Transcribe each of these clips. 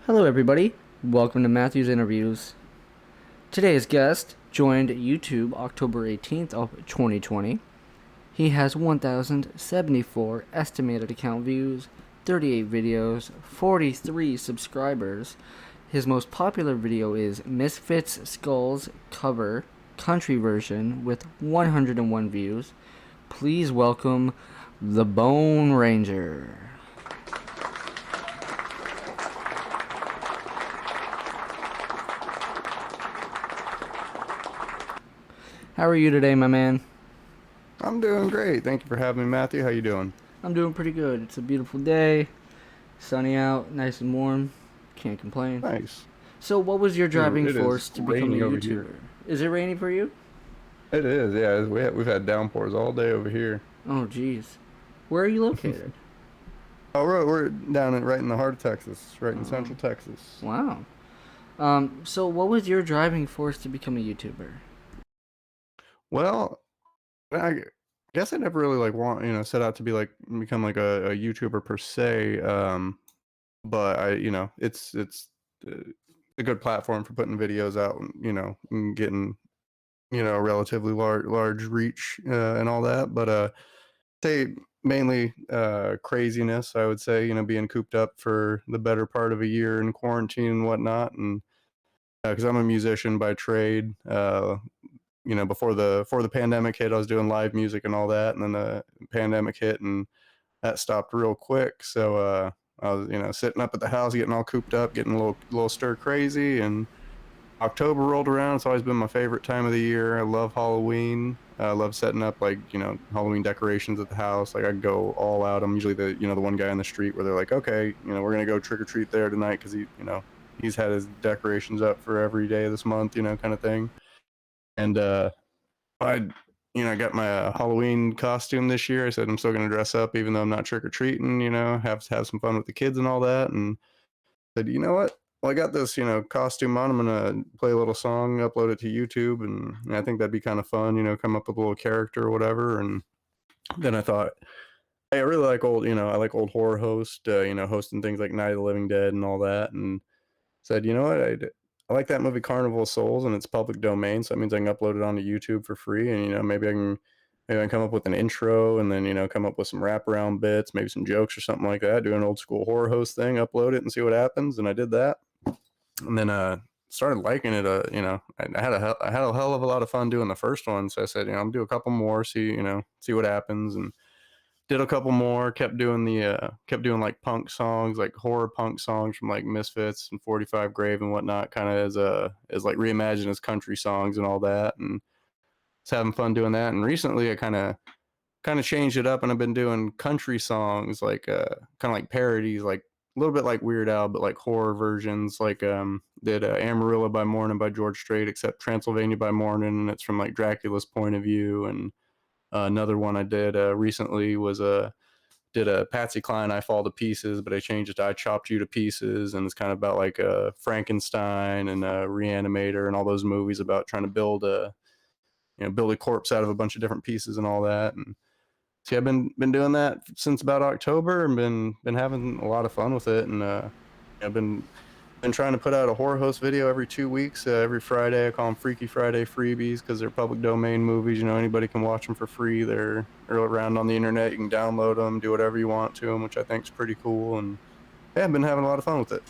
Hello, everybody. Welcome to Matthew's Interviews. Today's guest joined YouTube October 18th of 2020. He has 1,074 estimated account views, 38 videos, 43 subscribers. His most popular video is Misfits Skulls cover country version with 101 views. Please welcome the Bone Ranger. How are you today, my man? I'm doing great. Thank you for having me, Matthew. How you doing? I'm doing pretty good. It's a beautiful day, sunny out, nice and warm. Can't complain. Nice. So, what was your driving It is force to become a raining over here. YouTuber? Is it raining for you? It is, yeah. We've had downpours all day over here. Oh, jeez. Where are you located? Oh, we're down right in the heart of Texas, right in Oh, central Texas. wow. So what was your driving force to become a YouTuber? Well, I guess I never really set out to be like become like a YouTuber per se. But it's uh, a good platform for putting videos out and and getting relatively large reach and all that. But say mainly craziness, I would say, being cooped up for the better part of a year in quarantine and whatnot. And because I'm a musician by trade, before the pandemic hit, I was doing live music and all that, and then the pandemic hit and that stopped real quick. So I was sitting up at the house, getting all cooped up, getting a little stir crazy. And October rolled around. It's always been my favorite time of the year. I love Halloween. I love setting up like Halloween decorations at the house. Like I go all out. I'm usually the one guy on the street where they're like, okay, we're gonna go trick or treat there tonight because he's had his decorations up for every day this month, kind of thing. And I got my Halloween costume this year. I said I'm still gonna dress up even though I'm not trick or treating. Have some fun with the kids and all that. And said, you know what? Well, I got this, costume on. I'm gonna play a little song, upload it to YouTube, and I think that'd be kind of fun. Come up with a little character or whatever. And then I thought, hey, I really like I like old horror host, hosting things like Night of the Living Dead and all that. And said, you know what? I like that movie Carnival of Souls, and it's public domain, so that means I can upload it onto YouTube for free. And maybe I can come up with an intro, and then come up with some wraparound bits, maybe some jokes or something like that. Do an old school horror host thing, upload it, and see what happens. And I did that, and then started liking it. I had a hell of a lot of fun doing the first one, so I said, I'm gonna do a couple more, see what happens. And did a couple more, kept doing like punk songs, like horror punk songs from like Misfits and 45 Grave and whatnot, kind of as like reimagined as country songs and all that. And was having fun doing that. And recently I kind of changed it up, and I've been doing country songs, like kind of like parodies, like a little bit like Weird Al, but like horror versions. Like did Amarillo by Morning by George Strait, except Transylvania by Morning, and it's from like Dracula's point of view. And another one I did recently was did a Patsy Cline I Fall to Pieces, but I changed it to I Chopped You to Pieces, and it's kind of about like Frankenstein and Reanimator and all those movies about trying to build a corpse out of a bunch of different pieces and all that. And see, I've been doing that since about October, and been having a lot of fun with it. And I've been trying to put out a horror host video every 2 weeks, every Friday. I call them Freaky Friday freebies because they're public domain movies. Anybody can watch them for free. They're around on the internet. You can download them, do whatever you want to them, which I think is pretty cool. And yeah, I've been having a lot of fun with it.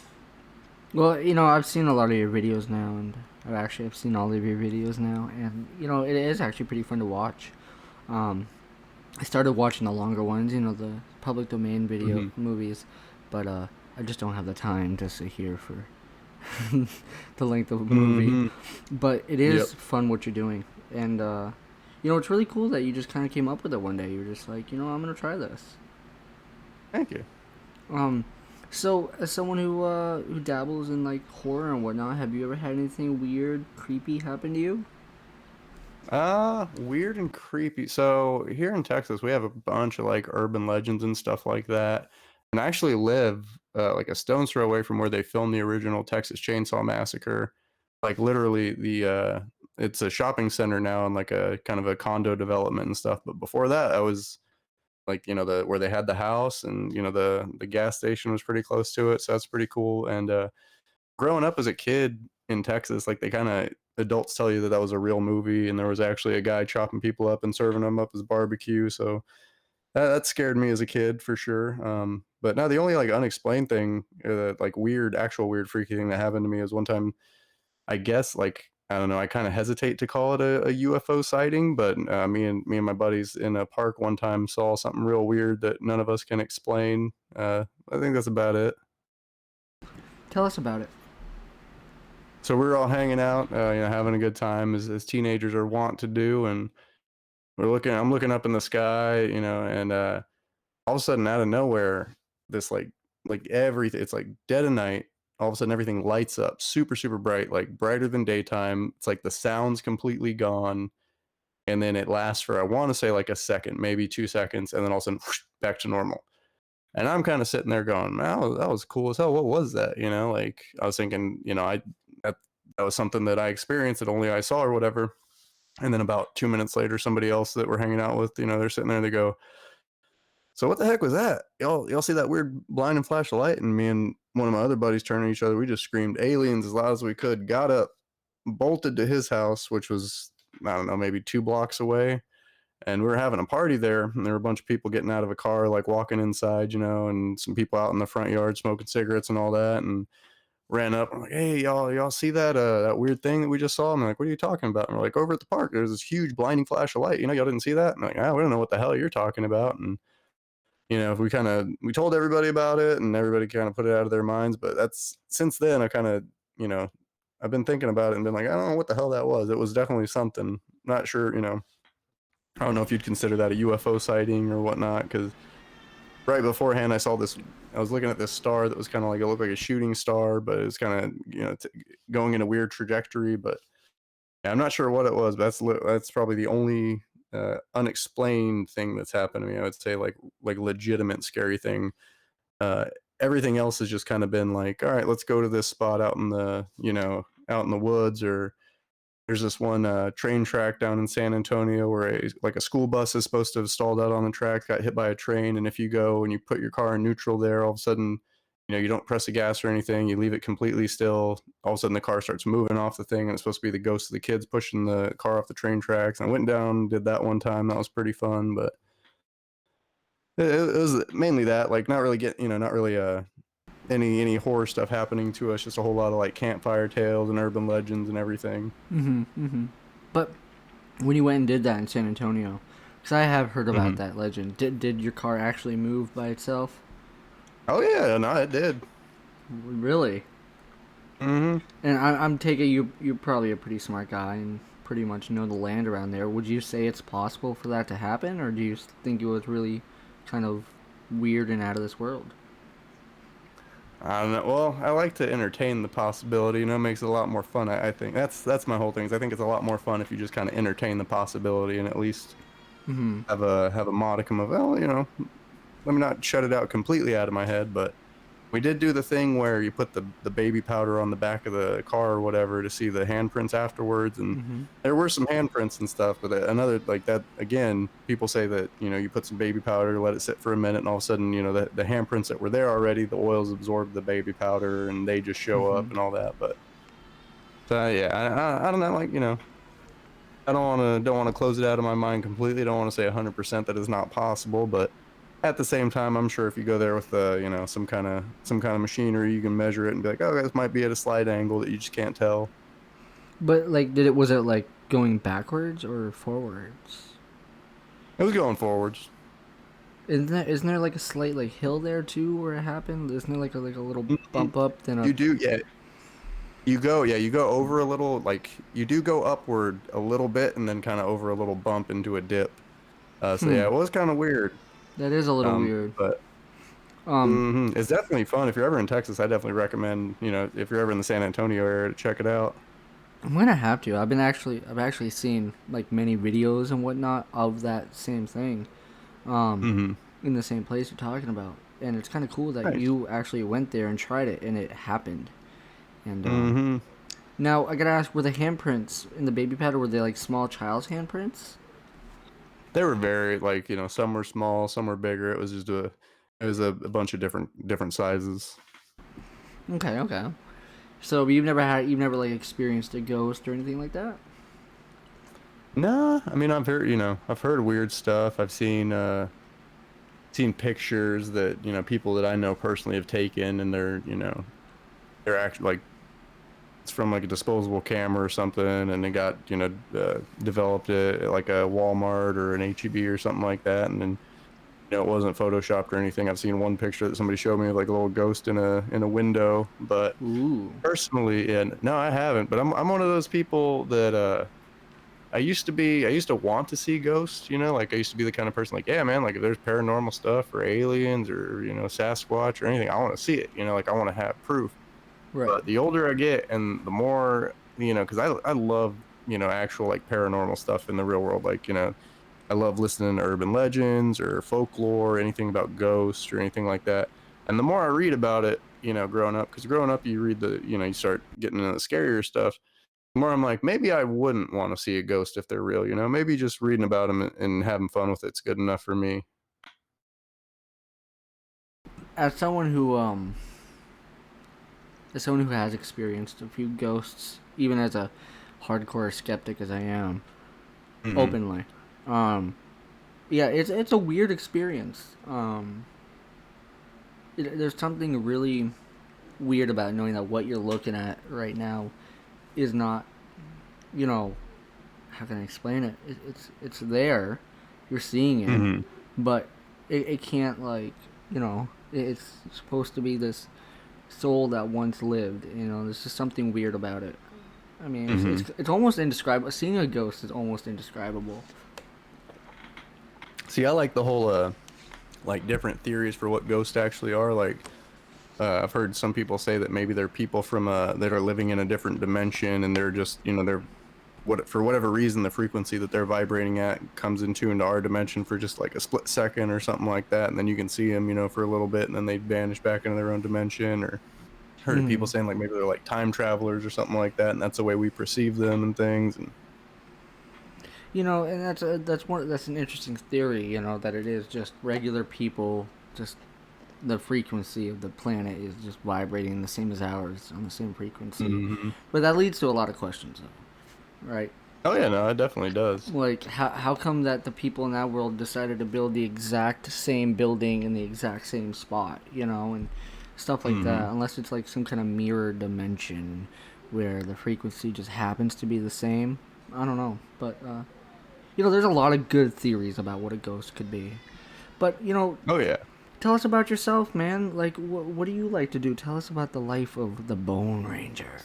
Well, I've seen a lot of your videos now, and I've seen all of your videos now, and it is actually pretty fun to watch. Um, I started watching the longer ones, the public domain video Mm-hmm. movies, but I just don't have the time to sit here for the length of a movie. Mm-hmm. But it Yep. is fun what you're doing, and it's really cool that you just kind of came up with it one day. You're just like, I'm gonna try this. Thank you. Um, so as someone who dabbles in like horror and whatnot, have you ever had anything weird, creepy happen to you? Weird and creepy. So here in Texas, we have a bunch of like urban legends and stuff like that. And I actually live like a stone's throw away from where they filmed the original Texas Chainsaw Massacre. Like literally it's a shopping center now and like a kind of a condo development and stuff. But before that, I was like the where they had the house, and the gas station was pretty close to it, so that's pretty cool. And growing up as a kid in Texas, like they kind of adults tell you that that was a real movie, and there was actually a guy chopping people up and serving them up as barbecue. So that scared me as a kid for sure. But now the only like unexplained thing, like weird, actual weird, freaky thing that happened to me is one time. I guess like I don't know. I kind of hesitate to call it a UFO sighting, but me and my buddies in a park one time saw something real weird that none of us can explain. I think that's about it. Tell us about it. So we were all hanging out, having a good time as teenagers are wont to do, and we're looking. I'm looking up in the sky, and all of a sudden, out of nowhere, this like everything. It's like dead of night. All of a sudden, everything lights up, super super bright, like brighter than daytime. It's like the sound's completely gone, and then it lasts for I want to say like a second, maybe 2 seconds, and then all of a sudden whoosh, back to normal. And I'm kind of sitting there going, "Man, that was cool as hell. What was that?" Like I was thinking, that that was something that I experienced that only I saw or whatever. And then about 2 minutes later, somebody else that we're hanging out with, they're sitting there. They go, "So what the heck was that? Y'all see that weird blind and flash of light?" And me and one of my other buddies turned to each other. We just screamed aliens as loud as we could. Got up, bolted to his house, which was I don't know, maybe 2 blocks away. And we were having a party there, and there were a bunch of people getting out of a car, like walking inside, and some people out in the front yard smoking cigarettes and all that. And ran up. I'm like, "Hey, y'all see that weird thing that we just saw?" I'm like, "What are you talking about?" And we're like, "Over at the park, there's this huge blinding flash of light. Y'all didn't see that?" And I'm like, we don't know what the hell you're talking about." And we told everybody about it, and everybody kind of put it out of their minds. But that's since then I kind of you know I've been thinking about it and been like, I don't know what the hell that was. It was definitely something. Not sure. I don't know if you'd consider that a UFO sighting or whatnot, because right beforehand I saw this. I was looking at this star that was kind of like, it looked like a shooting star, but it was kind of going in a weird trajectory. But yeah, I'm not sure what it was, but that's probably the only unexplained thing that's happened to me. I would say like legitimate scary thing. uh Everything else has just kind of been like, all right, let's go to this spot out in the out in the woods. Or there's this one train track down in San Antonio where a school bus is supposed to have stalled out on the track, got hit by a train, and if you go and you put your car in neutral there, all of a sudden, you don't press the gas or anything, you leave it completely still, all of a sudden the car starts moving off the thing, and it's supposed to be the ghost of the kids pushing the car off the train tracks. And I went down, did that one time. That was pretty fun, but it was mainly that, like, not really not really any horror stuff happening to us, just a whole lot of like campfire tales and urban legends and everything. But when you went and did that in San Antonio, because I have heard about Hmm. that legend, did your car actually move by itself? Oh yeah, no, it did. Really? Hmm. And I'm taking you're probably a pretty smart guy and pretty much know the land around there. Would you say it's possible for that to happen, or do you think it was really kind of weird and out of this world? I don't know. Well, I like to entertain the possibility. It makes it a lot more fun. I think that's my whole thing. Is I think it's a lot more fun if you just kind of entertain the possibility and at least have a modicum of, well, let me not shut it out completely out of my head. But we did do the thing where you put the baby powder on the back of the car or whatever to see the handprints afterwards, and there were some handprints and stuff. But another like that again, people say that you put some baby powder, let it sit for a minute, and all of a sudden the handprints that were there already, the oils absorb the baby powder and they just show up and all that. But so yeah, I don't know, like I don't want to close it out of my mind completely. Don't want to say 100% that is not possible, but at the same time, I'm sure if you go there with some kind of machinery, you can measure it and be like, oh, this might be at a slight angle that you just can't tell. But like, was it like going backwards or forwards? It was going forwards. Isn't there like a slight like hill there too where it happened? Isn't there like a little Mhm. bump up then a You do, yeah. You go over a little, like you do go upward a little bit and then kind of over a little bump into a dip. So yeah, it was kind of weird. that is a little weird. But Um, it's definitely fun. If you're ever in Texas, I definitely recommend, if you're ever in the San Antonio area, to check it out. I'm gonna have to. I've actually seen like many videos and whatnot of that same thing, um, Hmm. in the same place you're talking about, and it's kind of cool that Nice. you actually went there and tried it and it happened. And Hmm. now I gotta ask, were the handprints in the baby powder were they like small child's handprints? They were very like, some were small, some were bigger. It was a bunch of different sizes. Okay, okay. So you've never like experienced a ghost or anything like that? Nah, I mean I've heard weird stuff. I've seen pictures that, people that I know personally have taken, and they're actually like it's from like a disposable camera or something, and they got developed at like a Walmart or an HEB or something like that, and then it wasn't photoshopped or anything. I've seen one picture that somebody showed me of like a little ghost in a window, but Ooh. personally, and no, I haven't. But I'm one of those people that I used to want to see ghosts, like I used to be the kind of person like, yeah, man, like if there's paranormal stuff or aliens or, Sasquatch or anything, I want to see it, like I want to have proof. Right. But the older I get and the more, because I love, actual like paranormal stuff in the real world. Like, I love listening to urban legends or folklore, anything about ghosts or anything like that. And the more I read about it, growing up, because growing up, you read you start getting into the scarier stuff. The more I'm like, maybe I wouldn't want to see a ghost if they're real, maybe just reading about them and having fun with it's good enough for me. As someone who has experienced a few ghosts, even as a hardcore skeptic as I am, Hmm. openly, um, yeah, it's a weird experience. There's something really weird about knowing that what you're looking at right now is not, you know, how can I explain it? It's there, you're seeing it, Hmm. but it can't like, it's supposed to be this soul that once lived. There's just something weird about it. I mean, Hmm. it's almost indescribable. Seeing a ghost is almost indescribable. See, I like the whole like different theories for what ghosts actually are. Like, I've heard some people say that maybe they're people from that are living in a different dimension, and they're just they're what for whatever reason the frequency that they're vibrating at comes into our dimension for just like a split second or something like that, and then you can see them for a little bit, and then they vanish back into their own dimension. Or heard of people Mm. saying like maybe they're like time travelers or something like that, and that's the way we perceive them and things. And And that's an interesting theory. That it is just regular people, just the frequency of the planet is just vibrating the same as ours on the same frequency. hmm. But that leads to a lot of questions, though, right? Oh yeah, no, it definitely does. Like, how come that the people in that world decided to build the exact same building in the exact same spot, and stuff like Hmm. that, unless it's like some kind of mirror dimension where the frequency just happens to be the same. I don't know. But, there's a lot of good theories about what a ghost could be. But, Oh yeah. tell us about yourself, man. Like, what do you like to do? Tell us about the life of the Bone Ranger.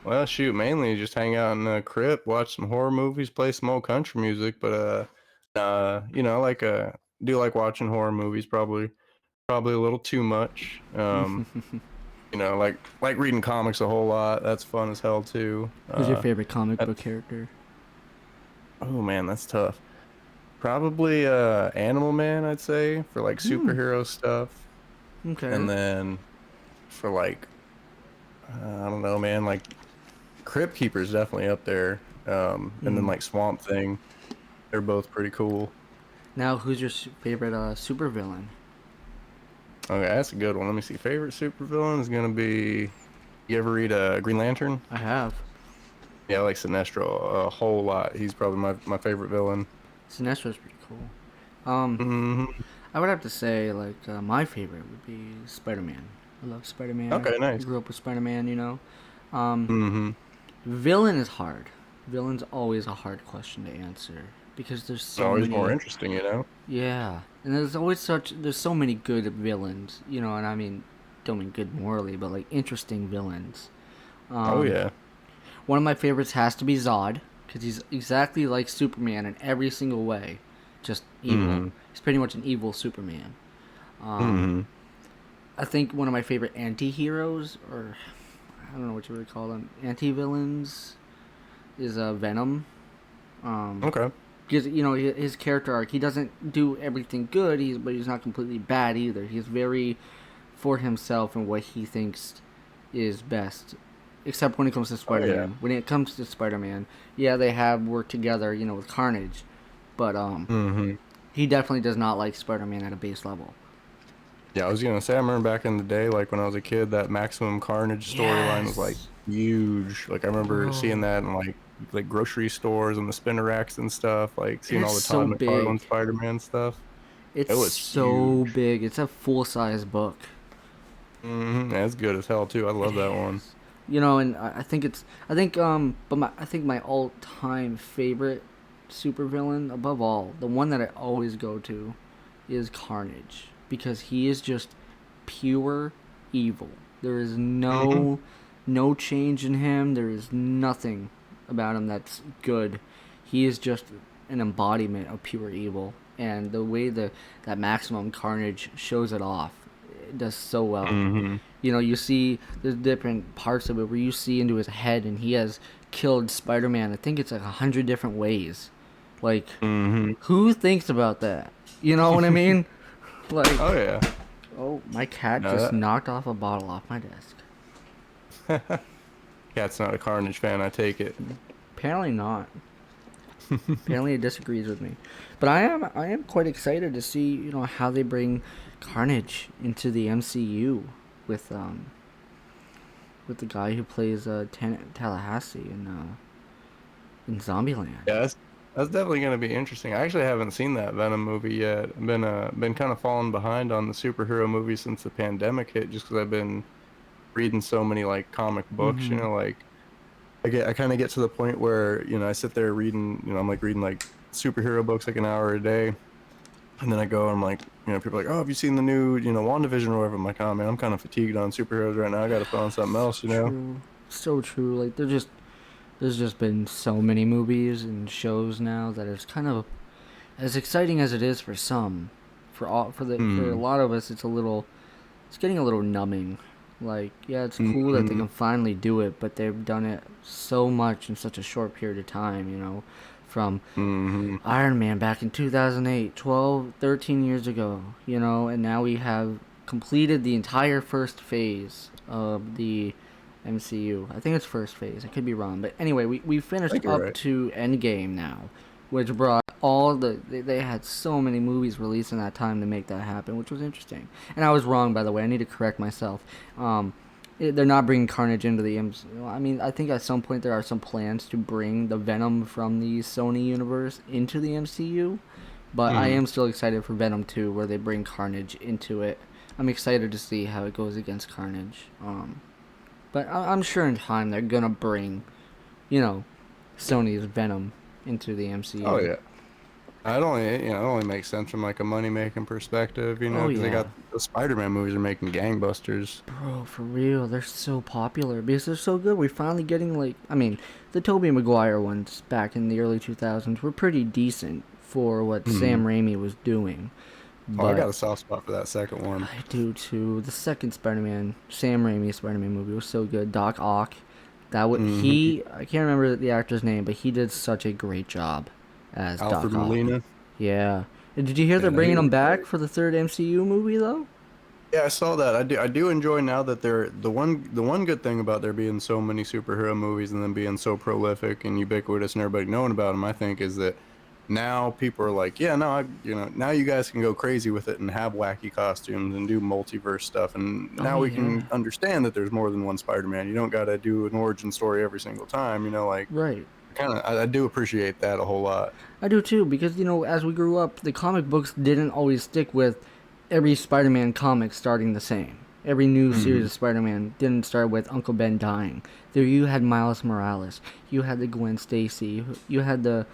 Well, shoot, mainly just hang out in the crypt, watch some horror movies, play some old country music. But I like do like watching horror movies. Probably a little too much. Like reading comics a whole lot. That's fun as hell too. Who's your favorite comic book That's character? oh man, that's tough. Probably Animal Man, I'd say, for like Hmm. superhero stuff, Okay. and then for like I don't know, man, like Crypt Keeper's definitely up there. And then Mm. like Swamp Thing, they're both pretty cool. Now, who's your favorite supervillain? Okay, that's a good one. Let me see. Favorite supervillain is gonna be. You ever read Green Lantern? I have. Yeah, I like Sinestro a whole lot. He's probably my favorite villain. Sinestro's pretty cool. Um, Hmm. I would have to say, like, my favorite would be Spider-Man. I love Spider-Man. Okay, I nice. grew up with Spider-Man. Um, Hmm. Villain is hard. Villain's always a hard question to answer because there's It's so always more many. interesting. Yeah, and there's so many good villains. And I mean, don't mean good morally, but like interesting villains. Oh Um, yeah. One of my favorites has to be Zod because he's exactly like Superman in every single way, just evil. Hmm. He's pretty much an evil Superman. Um, Hmm. I think one of my favorite anti-heroes, or I don't know what you would call them, anti-villains, is Venom. Um, Okay. because his character arc, he doesn't do everything good. But he's not completely bad either. He's very for himself and what he thinks is best. Except when it comes to Oh yeah. Spider-Man. When it comes to Spider-Man, yeah, they have worked together, with Carnage. but Mm-hmm. he definitely does not like Spider-Man at a base level. Yeah, I was gonna say, I remember back in the day, like when I was a kid, that Maximum Carnage storyline was like Yes, huge. Like I remember seeing bro, that in like grocery stores and the spinner racks and stuff. Like and seeing it's all the so Todd big. McFarlane Spider-Man stuff. It's It was so huge. big. It's a full-size book. That's good as hell too. I It love that one. is. And I think I think my all-time favorite supervillain above all, the one that I always go to, is Carnage because he is just pure evil. There is hmm no change in him. There is nothing about him that's good. He is just an embodiment of pure evil, and the way that Maximum Carnage shows it off, it does so well. hmm You see there's different parts of it where you see into his head, and he has killed Spider-Man. I think it's like 100 different ways. Like, hmm who thinks about that? You know what I mean? Like, Oh yeah. oh, my cat No, just knocked off a bottle off my desk. that Cat's not a Carnage fan, I take it. Apparently not. Apparently it disagrees with me. But I am quite excited to see, how they bring Carnage into the MCU with with the guy who plays Tallahassee in Zombieland. Yeah, that's definitely gonna be interesting. I actually haven't seen that Venom movie yet. I've been kind of falling behind on the superhero movies since the pandemic hit, just because I've been reading so many like comic books. Mm-hmm. Like I kind of get to the point where I sit there reading. I'm like reading like superhero books like an hour a day, and then I go and I'm like, people are like, oh, have you seen the new WandaVision or whatever? I'm like, oh man, I'm kind of fatigued on superheroes right now. I got to put on something else. So true. So true. Like there's just been so many movies and shows now that it's kind of as exciting as it is for some. For a Hmm. lot of us, it's getting a little numbing. Like, yeah, it's cool that they Hmm. can finally do it, but they've done it so much in such a short period of time, from Hmm. Iron Man back in 2008, 12, 13 years ago, and now we have completed the entire first phase of the MCU. I think it's first phase. I could be wrong. But anyway, we I finished think you're up right. to Endgame now, which brought they had so many movies released in that time to make that happen, which was interesting. And I was wrong, by the way. I need to correct myself. They're not bringing Carnage into the MCU. I mean, I think at some point there are some plans to bring the Venom from the Sony universe into the MCU, but I Hmm. am still excited for Venom 2, where they bring Carnage into it. I'm excited to see how it goes against Carnage. But I'm sure in time they're gonna bring, you know, Sony's Venom into the Oh MCU. yeah. It only makes sense from like a money making perspective, Oh because they yeah, got the Spider-Man movies are making gangbusters. bro, for real, they're so popular because they're so good. We're finally getting I mean, the Tobey Maguire ones back in the early 2000s were pretty decent for what Hmm. Sam Raimi was doing, Oh, I but got a soft spot for that second one. I do too. The second Spider-Man, Sam Raimi Spider-Man movie was so good. Doc Ock, Hmm. I can't remember the actor's name, but he did such a great job as Alfred Doc Ock. Molina. Yeah. And did you hear Yeah, they're no, he bringing was him back great. for the third MCU movie though? Yeah, I saw that. I do enjoy now that they're the one good thing about there being so many superhero movies and them being so prolific and ubiquitous and everybody knowing about them, I think, is that now people are like, yeah, no, now you guys can go crazy with it and have wacky costumes and do multiverse stuff, and Oh now we yeah. can understand that there's more than one Spider-Man. You don't got to do an origin story every single time, like Right. I do appreciate that a whole lot. I do too because as we grew up, the comic books didn't always stick with every Spider-Man comic starting the same. Every new series Hmm. of Spider-Man didn't start with Uncle Ben dying. There you had Miles Morales, you had the Gwen Stacy, you had the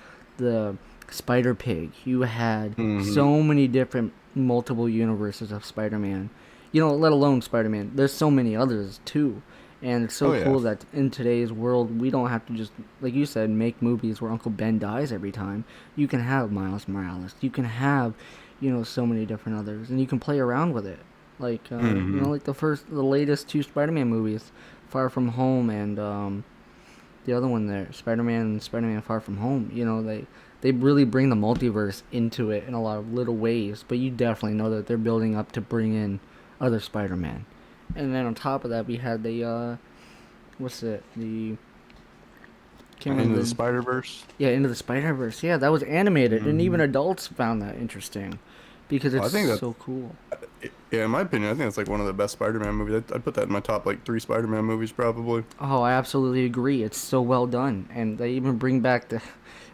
Spider Pig, you had Hmm. so many different multiple universes of Spider-Man. Let alone Spider-Man. There's so many others too. And it's so Oh yeah. cool that in today's world, we don't have to just, like you said, make movies where Uncle Ben dies every time. You can have Miles Morales. You can have, so many different others, and you can play around with it. Hmm. Like the latest two Spider-Man movies, Far From Home, and the other one there, Spider-Man and Spider-Man Far From Home. They really bring the multiverse into it in a lot of little ways, but you definitely know that they're building up to bring in other Spider-Man. And then on top of that, we had the what's it? The Can't Into remember the the SpiderVerse. Yeah, Into the SpiderVerse. Yeah, that was animated, and even Mm-hmm. adults found that interesting because Well, it's I think that's so cool. yeah, in my opinion, I think it's like one of the best Spider-Man movies. I'd put that in my top like three Spider-Man movies probably. Oh, I absolutely agree. It's so well done, and they even bring back the,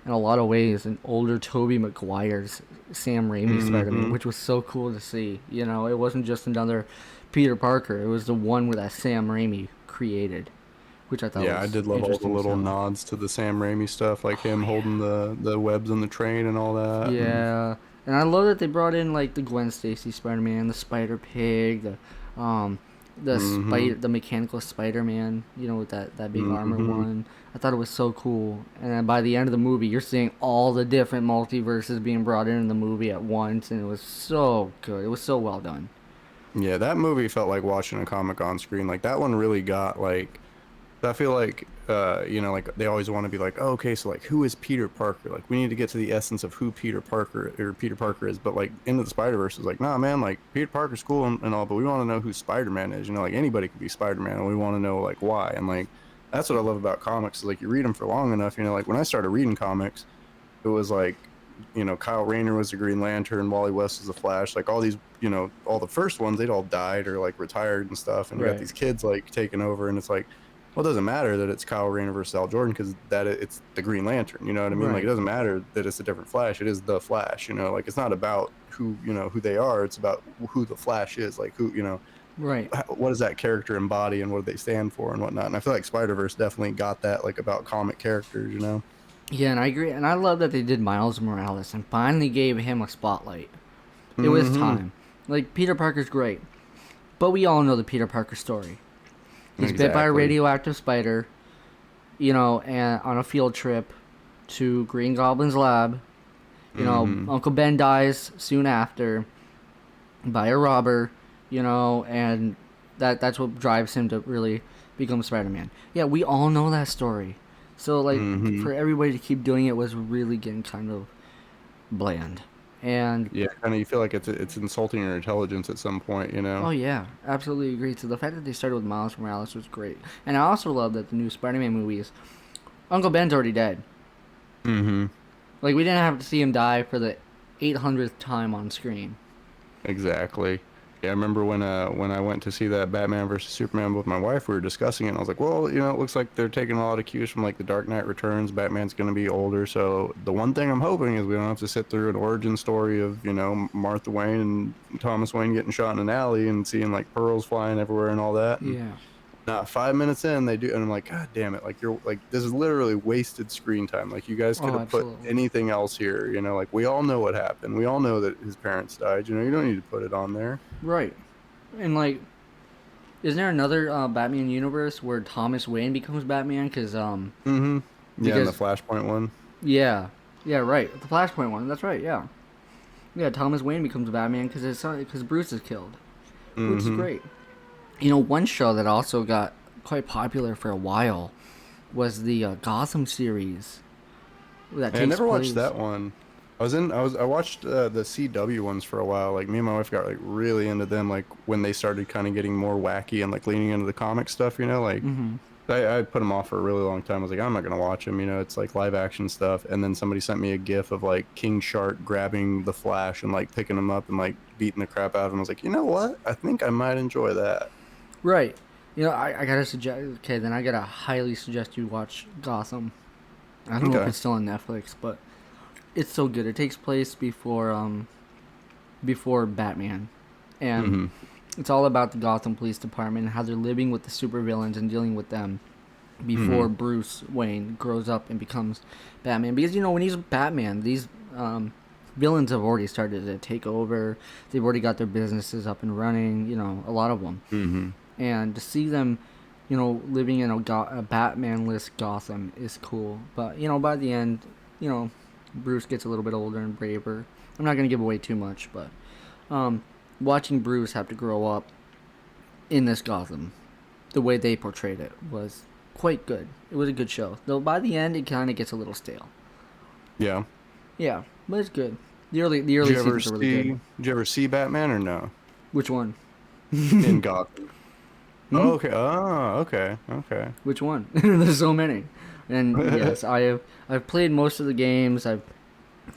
in a lot of ways, an older Tobey Maguire's Sam Raimi Spider-Man, Mm-hmm. which was so cool to see. You know, it wasn't just another Peter Parker; it was the one that Sam Raimi created, which I thought Yeah, I was did love all the interesting as little hell. nods to the Sam Raimi stuff, like Oh him holding yeah. the webs on the train and all that. And Yeah, and I love that they brought in like the Gwen Stacy Spider-Man, the Spider Pig, um, mm-hmm. the mechanical Spider-Man. You know, with that big armor Mm-hmm. one. I thought it was so cool. And then by the end of the movie, you're seeing all the different multiverses being brought in the movie at once, and it was so good. It was so well done. Yeah, that movie felt like watching a comic on screen. Like that one really got like I feel like like they always want to be like, oh, okay, so like who is Peter Parker? Like we need to get to the essence of who Peter Parker is. But like Into the Spider-Verse is like, nah, man, like Peter Parker's cool and all, but we want to know who Spider-Man is. You know, like anybody could be Spider-Man, and we want to know like why. And like that's what I love about comics. Is like you read them for long enough. You know, like when I started reading comics, it was like Kyle Rayner was the Green Lantern, Wally West was the Flash, like all these all the first ones they'd all died or like retired and stuff, and you got Right. these kids like taking over, and it's like, well, it doesn't matter that it's Kyle Rayner versus Al Jordan because it's the Green Lantern, you know what I mean? Like it Right. doesn't matter that it's a different Flash, it is the Flash, like it's not about who they are, it's about who the Flash is, like Right. what does that character embody and what do they stand for and whatnot. And I feel like Spider-Verse definitely got that, like about comic characters. Yeah, and I agree, and I love that they did Miles Morales and finally gave him a spotlight. It was Mm-hmm. time. Like Peter Parker's great, but we all know the Peter Parker story. He's bit by a Exactly. radioactive spider, and on a field trip to Green Goblin's lab. Mm-hmm. Uncle Ben dies soon after by a robber, and that's what drives him to really become Spider-Man. Yeah, we all know that story. So like Mm-hmm. for everybody to keep doing it was really getting kind of bland. And Yeah, kind of. You feel like it's insulting your intelligence at some point. oh yeah, absolutely agree. So the fact that they started with Miles Morales was great. And I also love that the new Spider-Man movies, Uncle Ben's already dead. Mm-hmm. Like we didn't have to see him die for the 800th time on screen. Exactly. Yeah, I remember when I went to see that Batman versus Superman with my wife, we were discussing it, and I was like, well, it looks like they're taking a lot of cues from like the Dark Knight Returns. Batman's gonna be older, so the one thing I'm hoping is we don't have to sit through an origin story of Martha Wayne and Thomas Wayne getting shot in an alley and seeing like pearls flying everywhere and all that. And Yeah. not 5 minutes in, they do, and I'm like, God damn it! Like you're like this is literally wasted screen time. Like you guys could Oh, have put absolutely. anything else here. Like we all know what happened. We all know that his parents died. You don't need to put it on there. Right. And like, isn't there another Batman universe where Thomas Wayne becomes Batman? Mm-hmm. Yeah, and the Because Flashpoint one. yeah, yeah, right. The Flashpoint one. That's right. Yeah, yeah. Thomas Wayne becomes Batman because Bruce is killed, which is Mm-hmm. great. One show that also got quite popular for a while was the Gotham series that Hey, I takes never watched place. that one. I watched the CW ones for a while. Like me and my wife got like really into them. Like when they started kind of getting more wacky and like leaning into the comic stuff. Like Mm-hmm. I put them off for a really long time. I was like, I'm not gonna watch them. It's like live action stuff. And then somebody sent me a GIF of like King Shark grabbing the Flash and like picking him up and like beating the crap out of him. I was like, you know what? I think I might enjoy that. Right. I gotta suggest. Okay, then I gotta highly suggest you watch Gotham. I don't know if Okay. it's still on Netflix, but it's so good. It takes place before Batman, and Mm-hmm. it's all about the Gotham Police Department and how they're living with the supervillains and dealing with them Mm-hmm. before Bruce Wayne grows up and becomes Batman. Because when he's Batman, these villains have already started to take over. They've already got their businesses up and running. A lot of them, Mm-hmm. and to see them, living in a Batman-less Gotham is cool. But by the end, you know, Bruce gets a little bit older and braver. I'm not gonna give away too much, but um, watching Bruce have to grow up in this Gotham, the way they portrayed it was quite good. It was a good show, though. By the end, it kind of gets a little stale. Yeah. Yeah, but it's good. The early seasons are really good. Did you ever see Batman or no? Which one? In Gotham. Hmm? Oh, okay. Oh, okay. Okay. Which one? There's so many. And yes, I've played most of the games. I've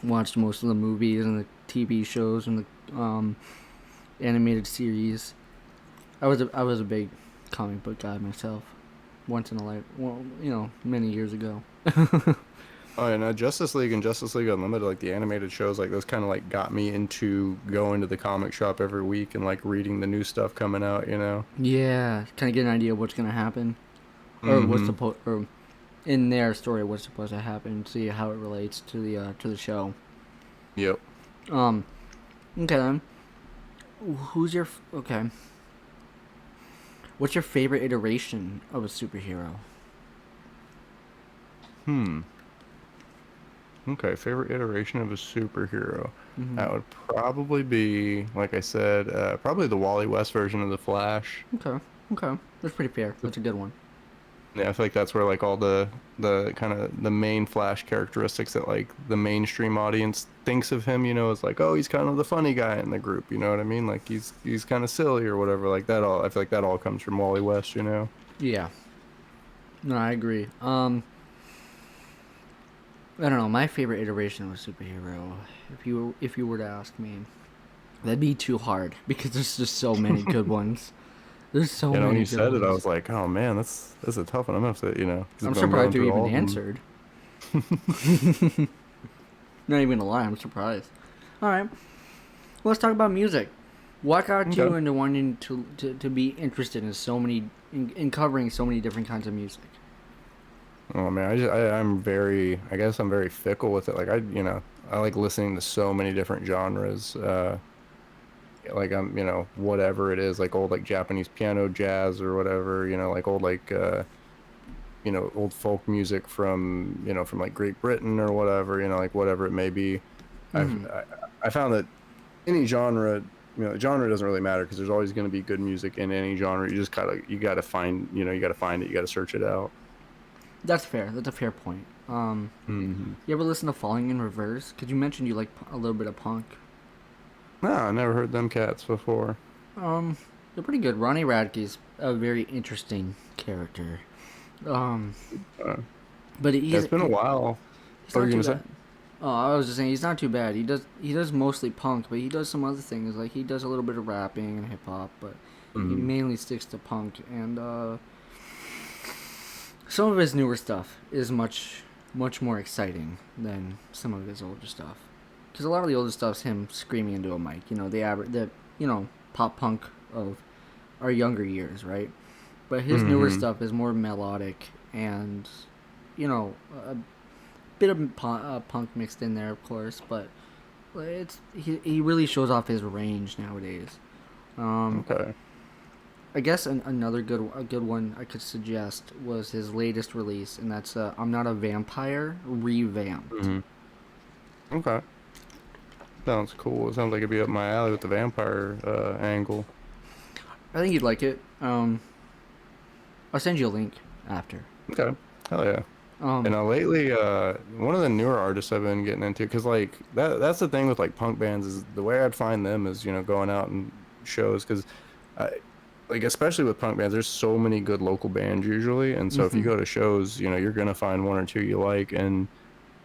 watched most of the movies and the TV shows and the animated series. I was a big comic book guy myself. Once in a life, well, many years ago. Oh, and Justice League and Justice League Unlimited, like the animated shows, like those kind of like got me into going to the comic shop every week and like reading the new stuff coming out, you know? Yeah, kind of get an idea of what's gonna happen, or Mm-hmm. or in their story what's supposed to happen. See how it relates to the show. Yep. Um. Okay then. Okay? What's your favorite iteration of a superhero? Hmm. Okay, favorite iteration of a superhero. Mm-hmm. That would probably be, like I said, probably the Wally West version of the Flash. Okay. Okay. That's pretty fair. That's a good one. Yeah, I feel like that's where like all the kind of the main Flash characteristics that like the mainstream audience thinks of him, you know, is like, oh, he's kind of the funny guy in the group, you know what I mean? Like he's kind of silly or whatever. Like that all I feel like that all comes from Wally West, you know. Yeah. No, I agree. I don't know. My favorite iteration of a superhero, if you were to ask me, that'd be too hard because there's just so many good ones. There's so You know, when many you good said it, I ones. was like, oh man, that's a tough one. I'm gonna have to, you know, I'm because I'm going surprised you through even all of them. answered. Not even gonna lie, I'm surprised. All right, let's talk about music. What got Okay. you into wanting to be interested in in covering so many different kinds of music? Oh man, I'm very, I guess I'm very fickle with it. Like you know, I like listening to so many different genres. Like I'm, you know, whatever it is, like old like Japanese piano jazz or whatever, you know, like old like you know, old folk music from, you know, from like Great Britain or whatever, you know, like whatever it may be. I've Hmm. I, I found that any genre, you know, genre doesn't really matter because there's always going to be good music in any genre. You just gotta you gotta find, you know, you gotta find it, you gotta search it out. That's fair. That's a fair point. Hmm. You ever listen to Falling in Reverse? Cause you mentioned you like a little bit of punk. No, I never heard them cats before. Um, they're pretty good. Ronnie Radke's a very interesting character. Um, Uh, but yeah, it's been a while. he's What were not you too gonna say? bad. Oh, I was just saying he's not too bad. He does mostly punk, but he does some other things. Like he does a little bit of rapping and hip hop, but he Hmm. mainly sticks to punk. And some of his newer stuff is much more exciting than some of his older stuff. Because a lot of the older stuff's him screaming into a mic. The pop punk of our younger years, right? But his newer Hmm. stuff is more melodic and, a bit of punk mixed in there, of course. But he really shows off his range nowadays. Um, Okay. I guess another good one I could suggest was his latest release, and that's "I'm Not a Vampire" revamped. Hmm. Okay. Sounds cool. It sounds like it'd be up my alley with the vampire angle. I think you'd like it. I'll send you a link after. Okay. Hell yeah. And Um, lately, one of the newer artists I've been getting into, because like that's the thing with like punk bands is the way I'd find them is, you know, going out and shows, because like especially with punk bands, there's so many good local bands usually, and so if you hmm go to shows, you know, you're gonna find one or two you like, and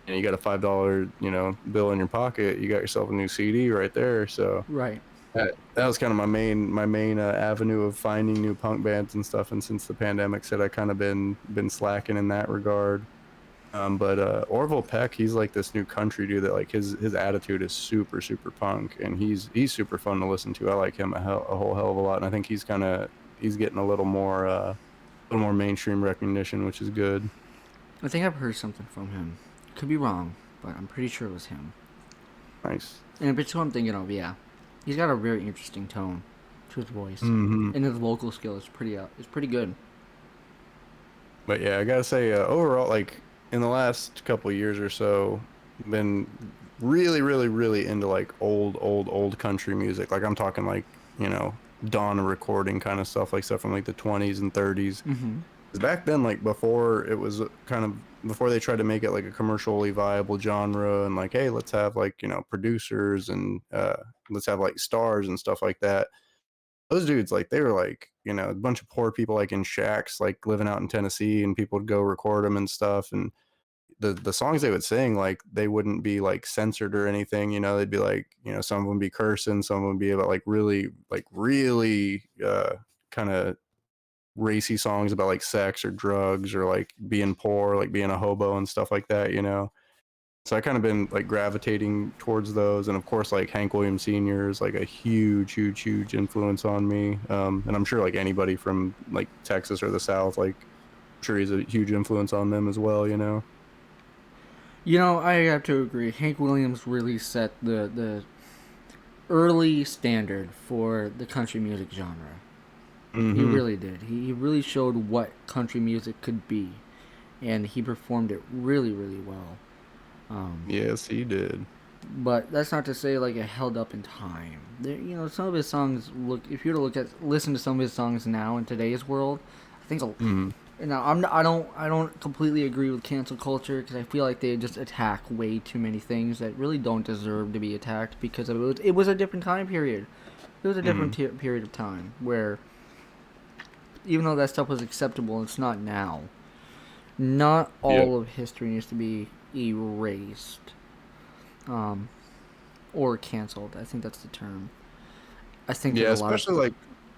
you got a $5, you know, bill in your pocket, you got yourself a new CD right there. So right. that was kind of my main avenue of finding new punk bands and stuff. And since the pandemic said, I kind of been slacking in that regard. But Orville Peck, he's like this new country dude that like his attitude is super super punk, and he's super fun to listen to. I like him a whole hell of a lot, and I think he's getting a little more mainstream recognition, which is good. I think I've heard something from him. Could be wrong, but I'm pretty sure it was him. Nice. And if it's who I'm thinking of, yeah, he's got a very interesting tone to his voice, Hmm. and his vocal skill is pretty good. But yeah, I gotta say, overall, like in the last couple of years or so, been really, really, really into like old country music. Like I'm talking like, you know, dawn recording kind of stuff, like stuff from like the 20s and 30s. Mm-hmm. 'Cause back then, like before it was kind of before they tried to make it like a commercially viable genre, and like, hey, let's have like, you know, producers and let's have like stars and stuff like that. Those dudes, like they were like a bunch of poor people like in shacks, like living out in Tennessee, and people would go record them and stuff. And the songs they would sing, like they wouldn't be like censored or anything. They'd be like, some of them be cursing, some of them would be about like really kind of racy songs about like sex or drugs or like being poor, like being a hobo and stuff like that. So I kind of been like gravitating towards those, and of course, like Hank Williams Sr. is like a huge, huge, huge influence on me. And I'm sure like anybody from like Texas or the South, like I'm sure he's a huge influence on them as well. I have to agree. Hank Williams really set the early standard for the country music genre. He Mm-hmm. really did. He really showed what country music could be, and he performed it really, really well. Um, Yes, he did. but that's not to say like it held up in time. Some of his songs look. If you were to listen to some of his songs now in today's world, I think. Mm-hmm. Now I don't completely agree with cancel culture because I feel like they just attack way too many things that really don't deserve to be attacked because it was a different time period. It was a different period of time where even though that stuff was acceptable, it's not now. Not Yeah. all of history needs to be erased, um, or canceled. I think that's the term. I think there's Yeah, a lot of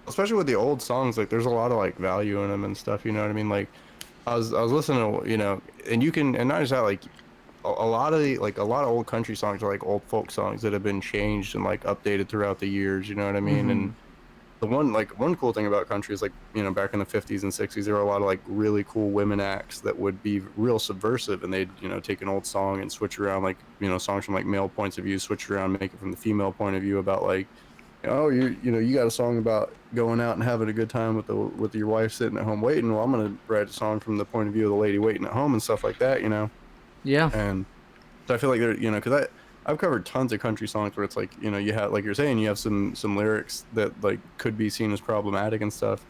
especially with the old songs, like there's a lot of like value in them and stuff. You know what I mean? Like I was listening to and you can, and not just that, like a lot of a lot of old country songs are like old folk songs that have been changed and like updated throughout the years. You know what I mean? mm-hmm. And one cool thing about country is like back in the 50s and 60s there were a lot of like really cool women acts that would be real subversive, and they'd take an old song and switch around, like songs from like male points of view, switch around, make it from the female point of view about like, oh, you got a song about going out and having a good time with your wife sitting at home waiting. Well, I'm gonna write a song from the point of view of the lady waiting at home and stuff like that. Yeah. And so I feel like they're, because I've covered tons of country songs where it's like, you have, like you're saying, you have some lyrics that like could be seen as problematic and stuff.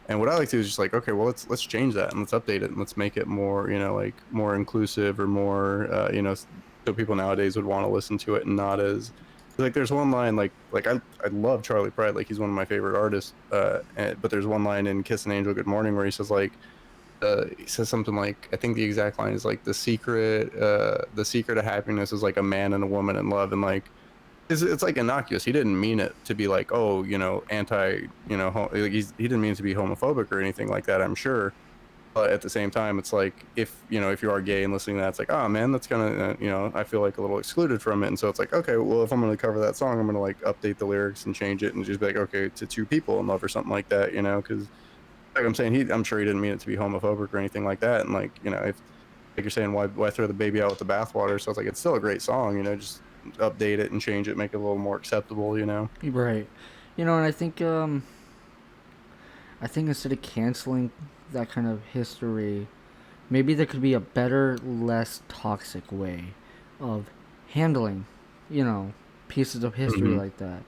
And what I like to do is just like, okay, well, let's change that and let's update it and let's make it more, like more inclusive or more, so people nowadays would want to listen to it, and not as like there's one line like I love Charlie Pride, like he's one of my favorite artists. But there's one line in Kiss an Angel Good Morning where he says like, he says something like, I think the exact line is like, the secret of happiness is like a man and a woman in love. And like it's like innocuous. He didn't mean it to be like, oh, anti, like he didn't mean it to be homophobic or anything like that, I'm sure. But at the same time, it's like, if you are gay and listening to that, it's like, oh man, that's kind of, I feel like a little excluded from it. And so it's like, okay, well, if I'm going to cover that song, I'm going to like update the lyrics and change it and just be like, okay, to two people in love or something like that, because like I'm saying, I'm sure he didn't mean it to be homophobic or anything like that. And like, if like you're saying, why throw the baby out with the bathwater? So it's like, it's still a great song, just update it and change it, make it a little more acceptable. Right. And I think instead of canceling that kind of history, maybe there could be a better, less toxic way of handling, you know, pieces of history Mm-hmm. like that.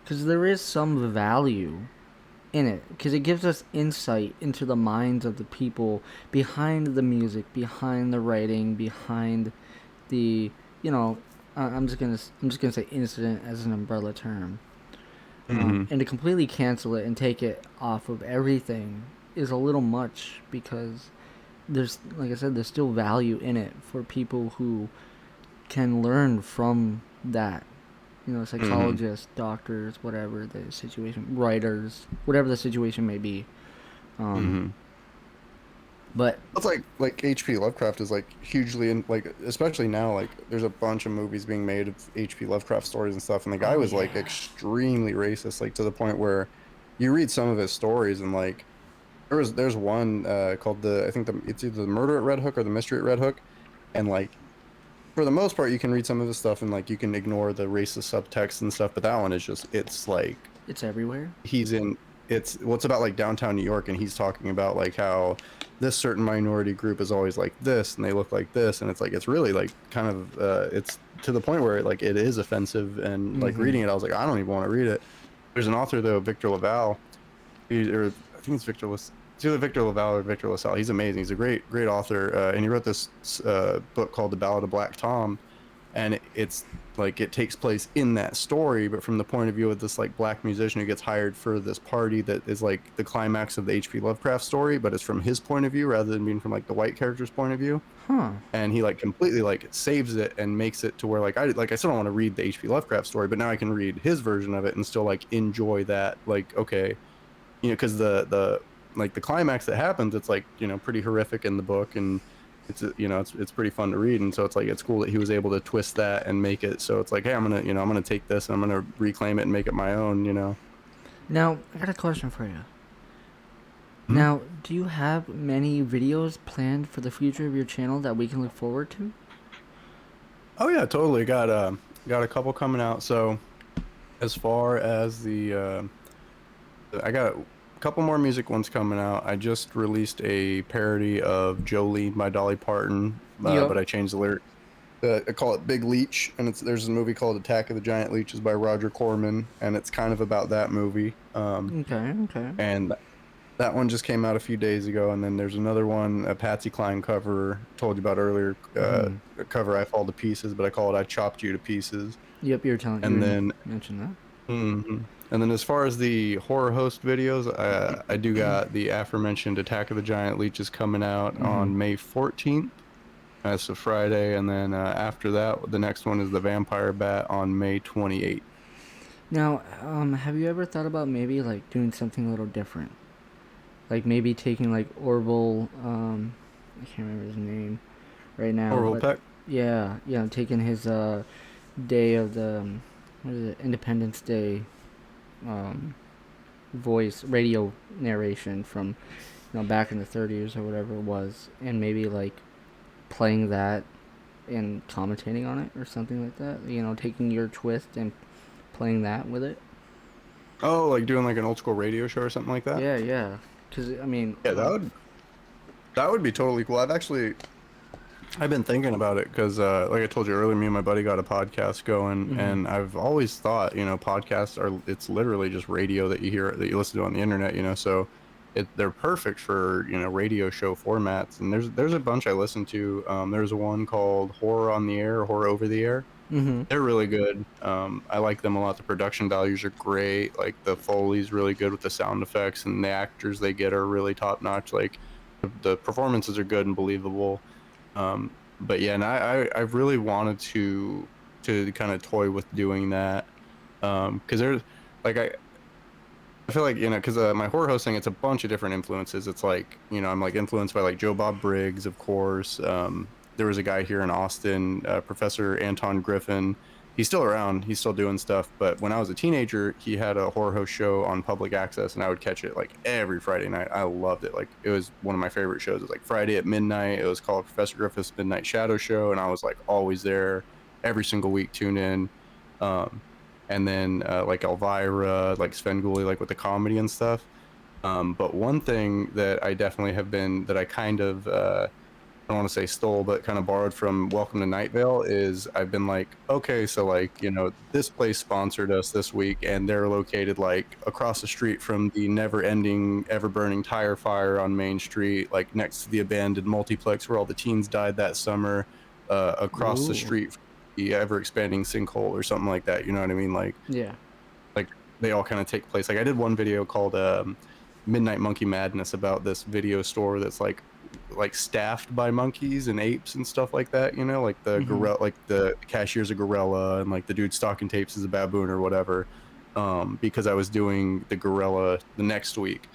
Because there is some value in it. Because it gives us insight into the minds of the people behind the music, behind the writing, behind the, you know, I'm just gonna say incident as an umbrella term. Mm-hmm. And to completely cancel it and take it off of everything is a little much because like I said, there's still value in it for people who can learn from that. Mm-hmm. Psychologists, doctors, whatever the situation, writers, whatever the situation may be. Um, Mm-hmm. but It's like H.P. Lovecraft is like hugely in, like, especially now, like there's a bunch of movies being made of H.P. Lovecraft stories and stuff, and the guy oh was like yeah, extremely racist, like to the point where you read some of his stories and like there's one called I think it's either the Murder at Red Hook or the Mystery at Red Hook, and like for the most part you can read some of his stuff and like you can ignore the racist subtext and stuff, but that one is just, it's like it's everywhere. he's in, it's about like downtown New York, and he's talking about like how this certain minority group is always like this and they look like this, and it's like, it's really like kind of it's to the point where like it is offensive, and like Mm-hmm. reading it I was like, I don't even want to read it. There's an author though, Victor Laval, or I think it's it's either Victor Laval or Victor LaSalle. He's amazing. He's a great author, and he wrote this book called The Ballad of Black Tom, and it's like it takes place in that story, but from the point of view of this like black musician who gets hired for this party that is like the climax of the H.P. Lovecraft story, but it's from his point of view rather than being from like the white character's point of view. Huh. And he like completely like saves it and makes it to where I still don't want to read the H.P. Lovecraft story, but now I can read his version of it and still like enjoy that. Like, okay, because the like the climax that happens, it's like, pretty horrific in the book, and it's pretty fun to read, and so it's like it's cool that he was able to twist that and make it so it's like, hey, I'm gonna take this and I'm gonna reclaim it and make it my own. Now, I got a question for you. Hmm? Now, do you have many videos planned for the future of your channel that we can look forward to? Oh yeah, totally. Got a couple coming out. So as far as the I got a couple more music ones coming out. I just released a parody of Jolene by Dolly Parton, Yup. but I changed the lyrics. I call it Big Leech, and there's a movie called Attack of the Giant Leeches by Roger Corman, and it's kind of about that movie. Okay, okay. And that one just came out a few days ago, and then there's another one, a Patsy Cline cover, told you about earlier, Mm-hmm. a cover I Fall to Pieces, but I call it I Chopped You to Pieces. Yep, And you then mentioned that. Mhm. And then as far as the horror host videos, I do got the aforementioned Attack of the Giant Leeches coming out Mm-hmm. on May 14th. That's a Friday. And then after that, the next one is the Vampire Bat on May 28th. Now, have you ever thought about maybe like doing something a little different? Like maybe taking like Orville, I can't remember his name right now, Orville but Peck. yeah, yeah, taking his day of the what is it, Independence Day, um, voice radio narration from back in the 30s or whatever it was, and maybe like playing that and commentating on it or something like that. Taking your twist and playing that with it. Oh, like doing like an old school radio show or something like that? Yeah, yeah. Because I mean, Yeah, that would be totally cool. I've been thinking about it because, like I told you earlier, me and my buddy got a podcast going, mm-hmm. and I've always thought, podcasts it's literally just radio that that you listen to on the internet, so they're perfect for, radio show formats. And there's a bunch I listen to. There's one called Horror on the Air or Horror Over the Air. Mm-hmm. They're really good. I like them a lot. The production values are great. Like the Foley's really good with the sound effects, and the actors they get are really top notch. Like the performances are good and believable. But yeah, and I've really wanted to kind of toy with doing that. Because there's like I feel like, because my horror hosting, it's a bunch of different influences. It's like, I'm like influenced by like Joe Bob Briggs, of course. There was a guy here in Austin, Professor Anton Griffin. He's still around. He's still doing stuff. But when I was a teenager, he had a horror host show on public access, and I would catch it like every Friday night. I loved it. Like it was one of my favorite shows. It was like Friday at midnight. It was called Professor Griffith's Midnight Shadow Show, and I was like always there every single week, tune in. Um, and then like Elvira, like Svengoolie, like with the comedy and stuff. But one thing that I definitely have been that I kind of I don't want to say stole, but kind of borrowed from Welcome to Night Vale is I've been like, okay, so like, this place sponsored us this week, and they're located like across the street from the never-ending, ever-burning tire fire on Main Street, like next to the abandoned multiplex where all the teens died that summer, across the Ooh. street from the ever-expanding sinkhole or something like that. You know what I mean? Yeah. Like they all kind of take place. Like I did one video called Midnight Monkey Madness about this video store that's like staffed by monkeys and apes and stuff like that, like the Mm-hmm. gorilla, like the cashier's a gorilla, and like the dude stocking tapes is a baboon or whatever. Because I was doing the gorilla the next week,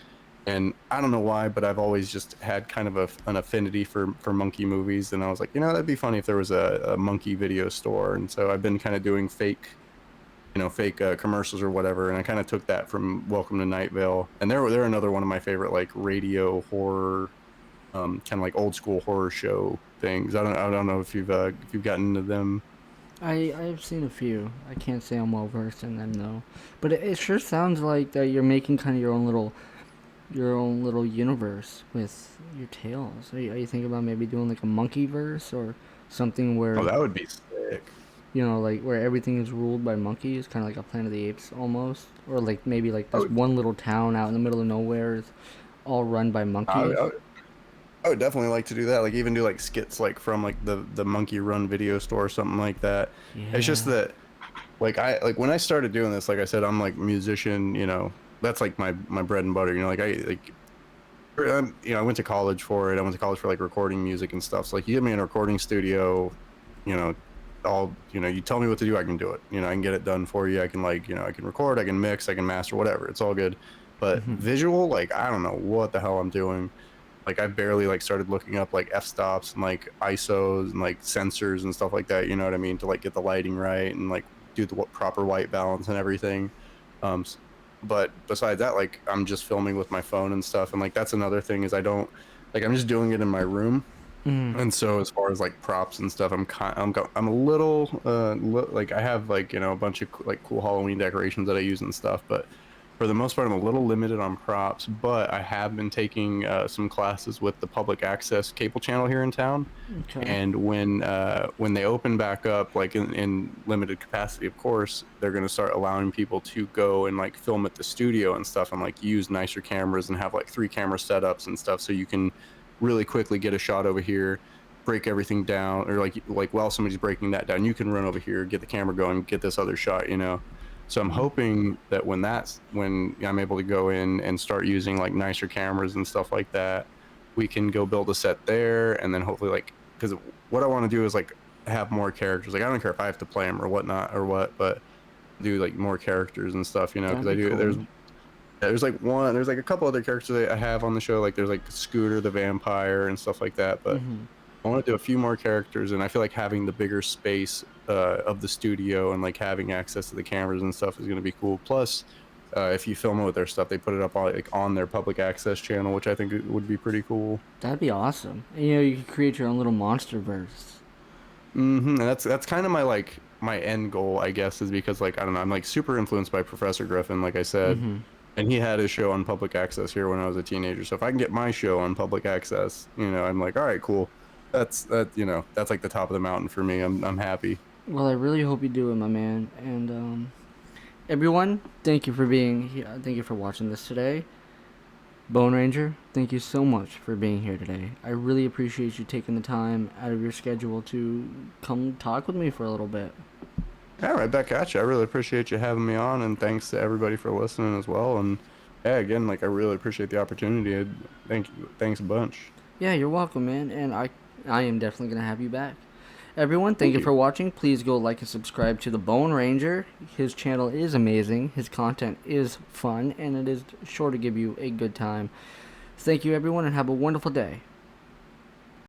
and I don't know why, but I've always just had kind of an affinity for monkey movies, and I was like, that'd be funny if there was a monkey video store. And so I've been kind of doing fake commercials or whatever, and I kind of took that from Welcome to Night Vale. And they're another one of my favorite like radio horror, kind of like old school horror show things. I don't know if you've gotten into them. I've seen a few. I can't say I'm well versed in them though, but it sure sounds like that you're making kind of your own little universe with your tales. Are you thinking about maybe doing like a monkey verse or something Oh, where that would be sick. like where everything is ruled by monkeys, kind of like a Planet of the Apes almost, or like maybe like this Oh, one little town out in the middle of nowhere is all run by I, monkeys. I, I would definitely like to do that. Like even do like skits like from like the Monkey Run video store or something like that. It's just Yeah. that like when I started doing this, like I said, I'm like musician, that's like my bread and butter, like I went to college for it. I went to college for like recording music and stuff. So like you get me in a recording studio, you know, you tell me what to do, I can do it. I can get it done for you. I can I can record, I can mix, I can master, whatever. It's all good. But Hmm. visual, like I don't know what the hell I'm doing. Like I barely like started looking up like f-stops and like ISOs and like sensors and stuff like that, you know what I mean, to like get the lighting right and like do the proper white balance and everything. Um but besides that, like I'm just filming with my phone and stuff, and like that's another thing is I don't like I'm just doing it in my room. Hmm. And so as far as like props and stuff, I'm a little like I have like a bunch of like cool Halloween decorations that I use and stuff, but for the most part I'm a little limited on props. But I have been taking some classes with the public access cable channel here in town, Okay. and when they open back up, like in limited capacity, of course, they're going to start allowing people to go and like film at the studio and stuff, and like use nicer cameras and have like 3 camera setups and stuff, so you can really quickly get a shot over here, break everything down, or like while somebody's breaking that down, you can run over here, get the camera going, get this other shot. So I'm hoping that when I'm able to go in and start using like nicer cameras and stuff like that, we can go build a set there, and then hopefully like because what I want to do is like have more characters. Like I don't care if I have to play them or whatnot or what, but do like more characters and stuff. Because That'd I be do. cool. There's like a couple other characters that I have on the show. Like there's like Scooter the vampire and stuff like that. But Hmm. I want to do a few more characters, and I feel like having the bigger space of the studio and like having access to the cameras and stuff is going to be cool. Plus, if you film it with their stuff, they put it up on their public access channel, which I think would be pretty cool. That'd be awesome. And, you could create your own little monsterverse. And that's kind of my like my end goal, I guess, is because like I don't know, I'm like super influenced by Professor Griffin, like I said, Hmm. and he had his show on public access here when I was a teenager. So if I can get my show on public access, I'm like, all right, cool. That's like the top of the mountain for me. I'm happy. Well, I really hope you do it, my man. And everyone, thank you for being here. Thank you for watching this today. Bone Ranger, thank you so much for being here today. I really appreciate you taking the time out of your schedule to come talk with me for a little bit. Yeah, right back at you. I really appreciate you having me on, and thanks to everybody for listening as well. And yeah, again, like I really appreciate the opportunity. Thank you, thanks a bunch. Yeah, you're welcome, man. And I am definitely gonna have you back. Everyone, thank Thank you you. for watching. Please go like and subscribe to the Bone Ranger. His channel is amazing. His content is fun, and it is sure to give you a good time. Thank you, everyone, and have a wonderful day.